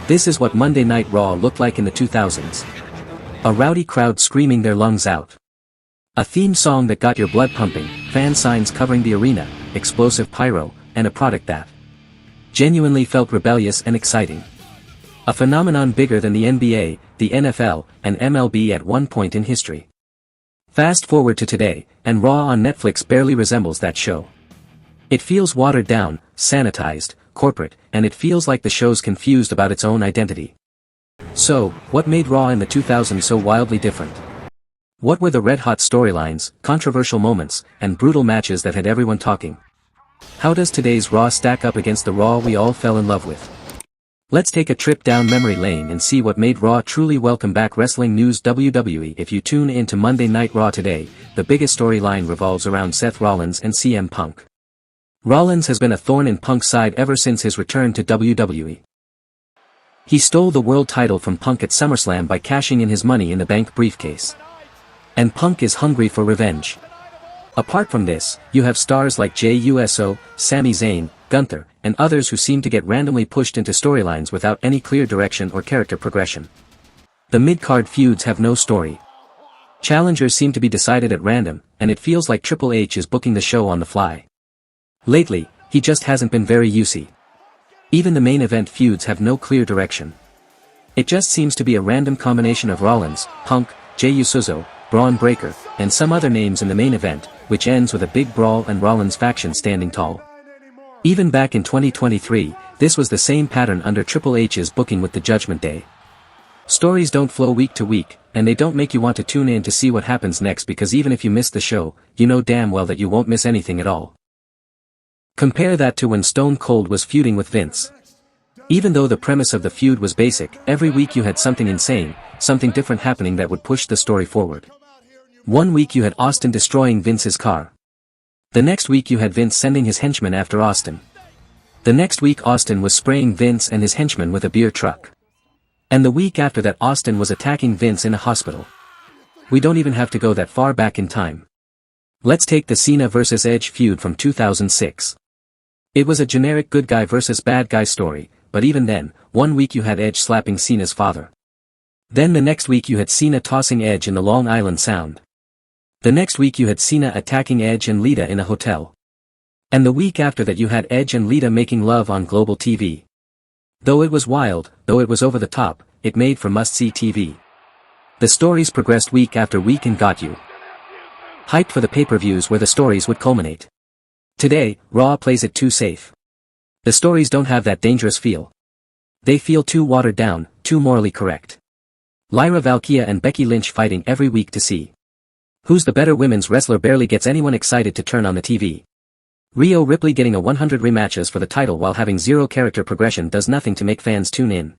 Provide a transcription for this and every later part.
This is what Monday Night Raw looked like in the 2000s. A rowdy crowd screaming their lungs out. A theme song that got your blood pumping, fan signs covering the arena, explosive pyro, and a product that genuinely felt rebellious and exciting. A phenomenon bigger than the NBA, the NFL, and MLB at one point in history. Fast forward to today, and Raw on Netflix barely resembles that show. It feels watered down, sanitized, corporate, and it feels like the show's confused about its own identity. So, what made Raw in the 2000s so wildly different? What were the red-hot storylines, controversial moments, and brutal matches that had everyone talking? How does today's Raw stack up against the Raw we all fell in love with? Let's take a trip down memory lane and see what made Raw truly welcome back wrestling news. WWE. If you tune in to Monday Night Raw today, the biggest storyline revolves around Seth Rollins and CM Punk. Rollins has been a thorn in Punk's side ever since his return to WWE. He stole the world title from Punk at SummerSlam by cashing in his Money in the Bank briefcase. And Punk is hungry for revenge. Apart from this, you have stars like Jey Uso, Sami Zayn, Gunther, and others who seem to get randomly pushed into storylines without any clear direction or character progression. The mid-card feuds have no story. Challengers seem to be decided at random, and it feels like Triple H is booking the show on the fly. Lately, he just hasn't been very usy. Even the main event feuds have no clear direction. It just seems to be a random combination of Rollins, Punk, Jey Uso, Braun Breaker, and some other names in the main event, which ends with a big brawl and Rollins' faction standing tall. Even back in 2023, this was the same pattern under Triple H's booking with the Judgment Day. Stories don't flow week to week, and they don't make you want to tune in to see what happens next, because even if you miss the show, you know damn well that you won't miss anything at all. Compare that to when Stone Cold was feuding with Vince. Even though the premise of the feud was basic, every week you had something insane, something different happening that would push the story forward. One week you had Austin destroying Vince's car. The next week you had Vince sending his henchmen after Austin. The next week Austin was spraying Vince and his henchmen with a beer truck. And the week after that Austin was attacking Vince in a hospital. We don't even have to go that far back in time. Let's take the Cena vs Edge feud from 2006. It was a generic good guy versus bad guy story, but even then, one week you had Edge slapping Cena's father. Then the next week you had Cena tossing Edge in the Long Island Sound. The next week you had Cena attacking Edge and Lita in a hotel. And the week after that you had Edge and Lita making love on global TV. Though it was wild, though it was over the top, it made for must-see TV. The stories progressed week after week and got you hyped for the pay-per-views where the stories would culminate. Today, Raw plays it too safe. The stories don't have that dangerous feel. They feel too watered down, too morally correct. Lyra Valkyria and Becky Lynch fighting every week to see who's the better women's wrestler barely gets anyone excited to turn on the TV. Rhea Ripley getting a 100 rematches for the title while having zero character progression does nothing to make fans tune in.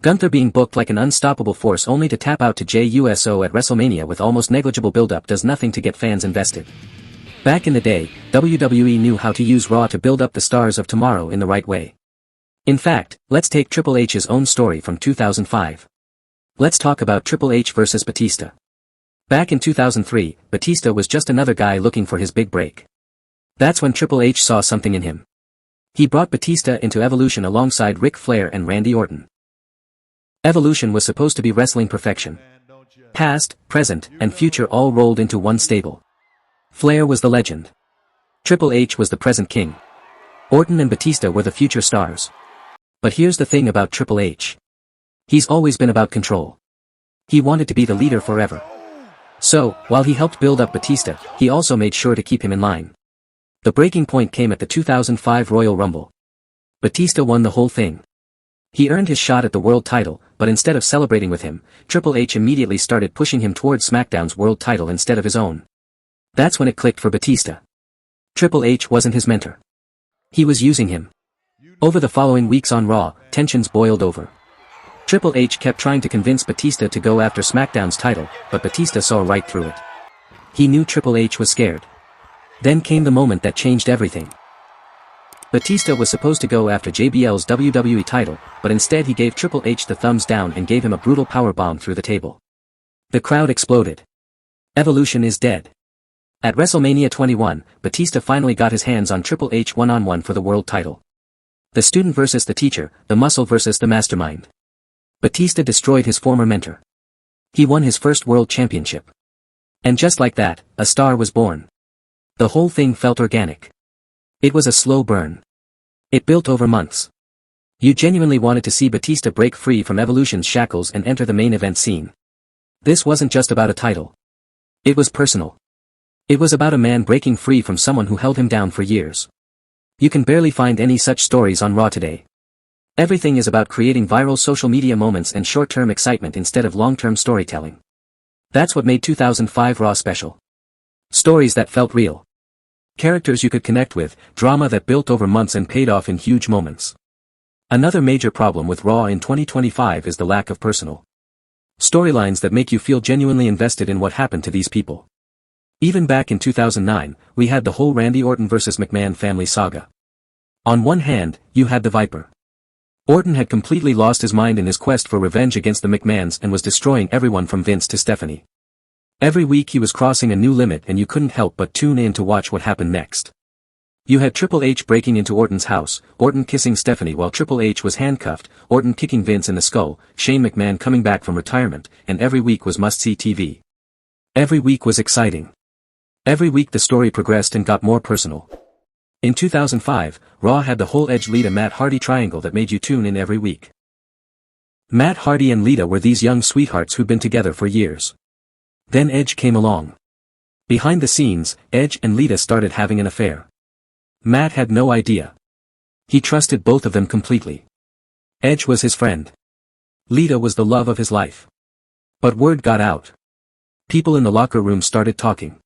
Gunther being booked like an unstoppable force only to tap out to Jey Uso at WrestleMania with almost negligible build-up does nothing to get fans invested. Back in the day, WWE knew how to use Raw to build up the stars of tomorrow in the right way. In fact, let's take Triple H's own story from 2005. Let's talk about Triple H vs Batista. Back in 2003, Batista was just another guy looking for his big break. That's when Triple H saw something in him. He brought Batista into Evolution alongside Ric Flair and Randy Orton. Evolution was supposed to be wrestling perfection. Past, present, and future all rolled into one stable. Flair was the legend. Triple H was the present king. Orton and Batista were the future stars. But here's the thing about Triple H. He's always been about control. He wanted to be the leader forever. So, while he helped build up Batista, he also made sure to keep him in line. The breaking point came at the 2005 Royal Rumble. Batista won the whole thing. He earned his shot at the world title, but instead of celebrating with him, Triple H immediately started pushing him towards SmackDown's world title instead of his own. That's when it clicked for Batista. Triple H wasn't his mentor. He was using him. Over the following weeks on Raw, tensions boiled over. Triple H kept trying to convince Batista to go after SmackDown's title, but Batista saw right through it. He knew Triple H was scared. Then came the moment that changed everything. Batista was supposed to go after JBL's WWE title, but instead he gave Triple H the thumbs down and gave him a brutal powerbomb through the table. The crowd exploded. Evolution is dead. At WrestleMania 21, Batista finally got his hands on Triple H one-on-one for the world title. The student versus the teacher, the muscle versus the mastermind. Batista destroyed his former mentor. He won his first world championship. And just like that, a star was born. The whole thing felt organic. It was a slow burn. It built over months. You genuinely wanted to see Batista break free from Evolution's shackles and enter the main event scene. This wasn't just about a title. It was personal. It was about a man breaking free from someone who held him down for years. You can barely find any such stories on Raw today. Everything is about creating viral social media moments and short-term excitement instead of long-term storytelling. That's what made 2005 Raw special. Stories that felt real. Characters you could connect with, drama that built over months and paid off in huge moments. Another major problem with Raw in 2025 is the lack of personal storylines that make you feel genuinely invested in what happened to these people. Even back in 2009, we had the whole Randy Orton vs. McMahon family saga. On one hand, you had the Viper. Orton had completely lost his mind in his quest for revenge against the McMahons and was destroying everyone from Vince to Stephanie. Every week he was crossing a new limit and you couldn't help but tune in to watch what happened next. You had Triple H breaking into Orton's house, Orton kissing Stephanie while Triple H was handcuffed, Orton kicking Vince in the skull, Shane McMahon coming back from retirement, and every week was must-see TV. Every week was exciting. Every week the story progressed and got more personal. In 2005, Raw had the whole Edge-Lita Matt Hardy triangle that made you tune in every week. Matt Hardy and Lita were these young sweethearts who'd been together for years. Then Edge came along. Behind the scenes, Edge and Lita started having an affair. Matt had no idea. He trusted both of them completely. Edge was his friend. Lita was the love of his life. But word got out. People in the locker room started talking.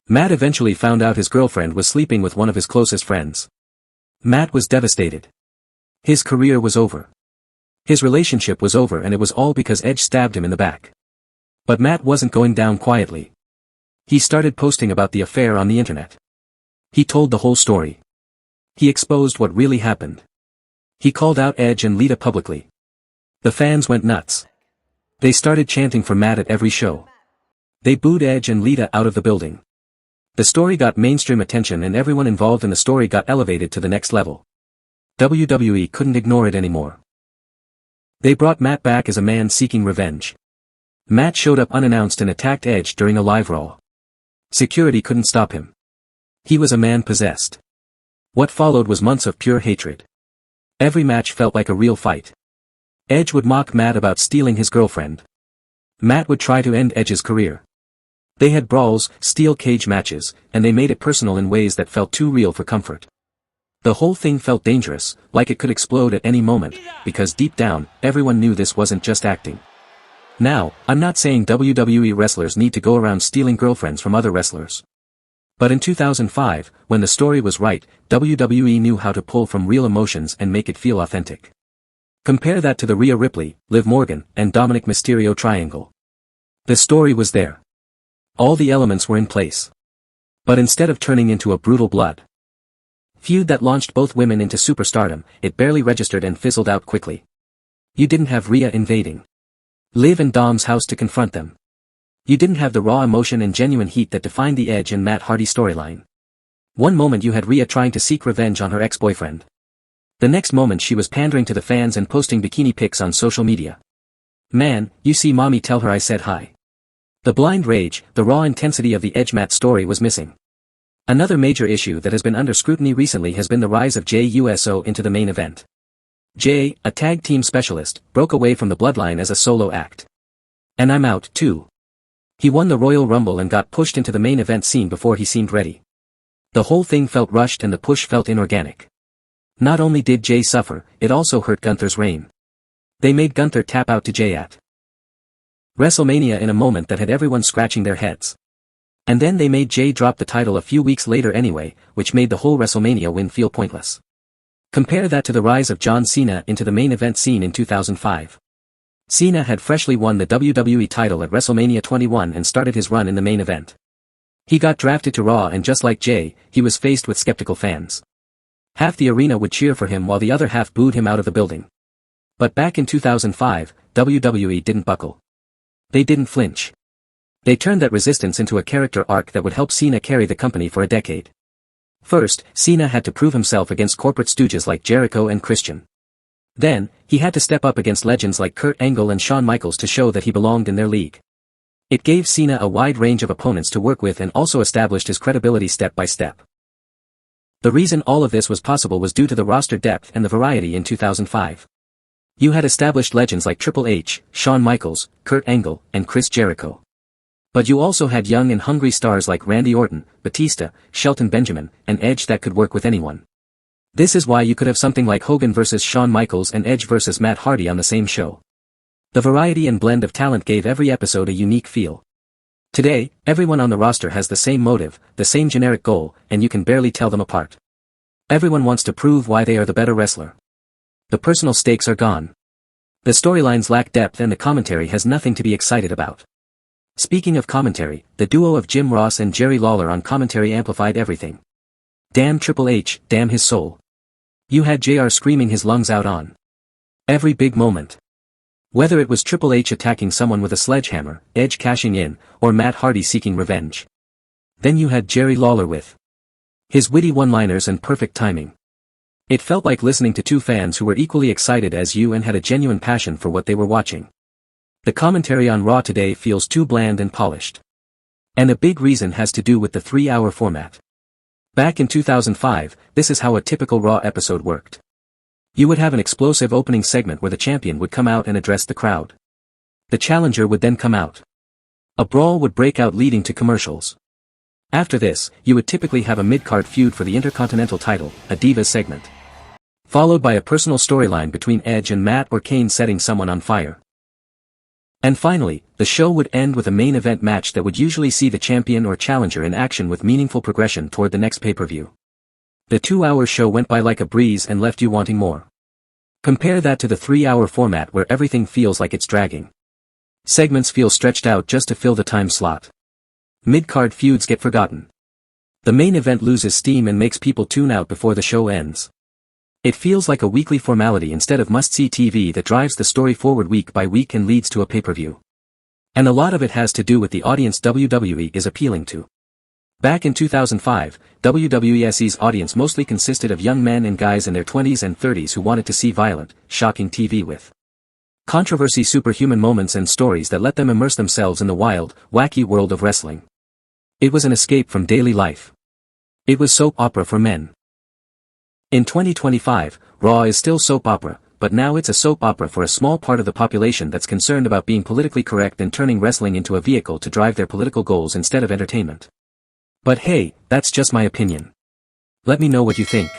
Matt eventually found out his girlfriend was sleeping with one of his closest friends. Matt was devastated. His career was over. His relationship was over and it was all because Edge stabbed him in the back. But Matt wasn't going down quietly. He started posting about the affair on the internet. He told the whole story. He exposed what really happened. He called out Edge and Lita publicly. The fans went nuts. They started chanting for Matt at every show. They booed Edge and Lita out of the building. The story got mainstream attention and everyone involved in the story got elevated to the next level. WWE couldn't ignore it anymore. They brought Matt back as a man seeking revenge. Matt showed up unannounced and attacked Edge during a live Raw. Security couldn't stop him. He was a man possessed. What followed was months of pure hatred. Every match felt like a real fight. Edge would mock Matt about stealing his girlfriend. Matt would try to end Edge's career. They had brawls, steel cage matches, and they made it personal in ways that felt too real for comfort. The whole thing felt dangerous, like it could explode at any moment, because deep down, everyone knew this wasn't just acting. Now, I'm not saying WWE wrestlers need to go around stealing girlfriends from other wrestlers. But in 2005, when the story was right, WWE knew how to pull from real emotions and make it feel authentic. Compare that to the Rhea Ripley, Liv Morgan, and Dominic Mysterio triangle. The story was there. All the elements were in place. But instead of turning into a brutal blood feud that launched both women into superstardom, it barely registered and fizzled out quickly. You didn't have Rhea invading Liv and Dom's house to confront them. You didn't have the raw emotion and genuine heat that defined the Edge and Matt Hardy storyline. One moment you had Rhea trying to seek revenge on her ex-boyfriend. The next moment she was pandering to the fans and posting bikini pics on social media. Man, you see mommy tell her I said hi. The blind rage, the raw intensity of the Edge-Matt story was missing. Another major issue that has been under scrutiny recently has been the rise of Jey Uso into the main event. Jey, a tag team specialist, broke away from the bloodline as a solo act. And I'm out, too. He won the Royal Rumble and got pushed into the main event scene before he seemed ready. The whole thing felt rushed and the push felt inorganic. Not only did Jey suffer, it also hurt Gunther's reign. They made Gunther tap out to Jey at WrestleMania in a moment that had everyone scratching their heads. And then they made Jey drop the title a few weeks later anyway, which made the whole WrestleMania win feel pointless. Compare that to the rise of John Cena into the main event scene in 2005. Cena had freshly won the WWE title at WrestleMania 21 and started his run in the main event. He got drafted to Raw and just like Jey, he was faced with skeptical fans. Half the arena would cheer for him while the other half booed him out of the building. But back in 2005, WWE didn't buckle. They didn't flinch. They turned that resistance into a character arc that would help Cena carry the company for a decade. First, Cena had to prove himself against corporate stooges like Jericho and Christian. Then, he had to step up against legends like Kurt Angle and Shawn Michaels to show that he belonged in their league. It gave Cena a wide range of opponents to work with and also established his credibility step by step. The reason all of this was possible was due to the roster depth and the variety in 2005. You had established legends like Triple H, Shawn Michaels, Kurt Angle, and Chris Jericho. But you also had young and hungry stars like Randy Orton, Batista, Shelton Benjamin, and Edge that could work with anyone. This is why you could have something like Hogan vs. Shawn Michaels and Edge vs. Matt Hardy on the same show. The variety and blend of talent gave every episode a unique feel. Today, everyone on the roster has the same motive, the same generic goal, and you can barely tell them apart. Everyone wants to prove why they are the better wrestler. The personal stakes are gone. The storylines lack depth and the commentary has nothing to be excited about. Speaking of commentary, the duo of Jim Ross and Jerry Lawler on commentary amplified everything. Damn Triple H, damn his soul. You had JR screaming his lungs out on every big moment. Whether it was Triple H attacking someone with a sledgehammer, Edge cashing in, or Matt Hardy seeking revenge. Then you had Jerry Lawler with his witty one-liners and perfect timing. It felt like listening to two fans who were equally excited as you and had a genuine passion for what they were watching. The commentary on Raw today feels too bland and polished. And a big reason has to do with the 3-hour format. Back in 2005, this is how a typical Raw episode worked. You would have an explosive opening segment where the champion would come out and address the crowd. The challenger would then come out. A brawl would break out leading to commercials. After this, you would typically have a mid-card feud for the Intercontinental title, a Divas segment. Followed by a personal storyline between Edge and Matt or Kane setting someone on fire. And finally, the show would end with a main event match that would usually see the champion or challenger in action with meaningful progression toward the next pay-per-view. The 2-hour show went by like a breeze and left you wanting more. Compare that to the 3-hour format where everything feels like it's dragging. Segments feel stretched out just to fill the time slot. Mid-card feuds get forgotten. The main event loses steam and makes people tune out before the show ends. It feels like a weekly formality instead of must-see TV that drives the story forward week by week and leads to a pay-per-view. And a lot of it has to do with the audience WWE is appealing to. Back in 2005, WWE's audience mostly consisted of young men and guys in their 20s and 30s who wanted to see violent, shocking TV with controversy, superhuman moments and stories that let them immerse themselves in the wild, wacky world of wrestling. It was an escape from daily life. It was soap opera for men. In 2025, Raw is still soap opera, but now it's a soap opera for a small part of the population that's concerned about being politically correct and turning wrestling into a vehicle to drive their political goals instead of entertainment. But hey, that's just my opinion. Let me know what you think.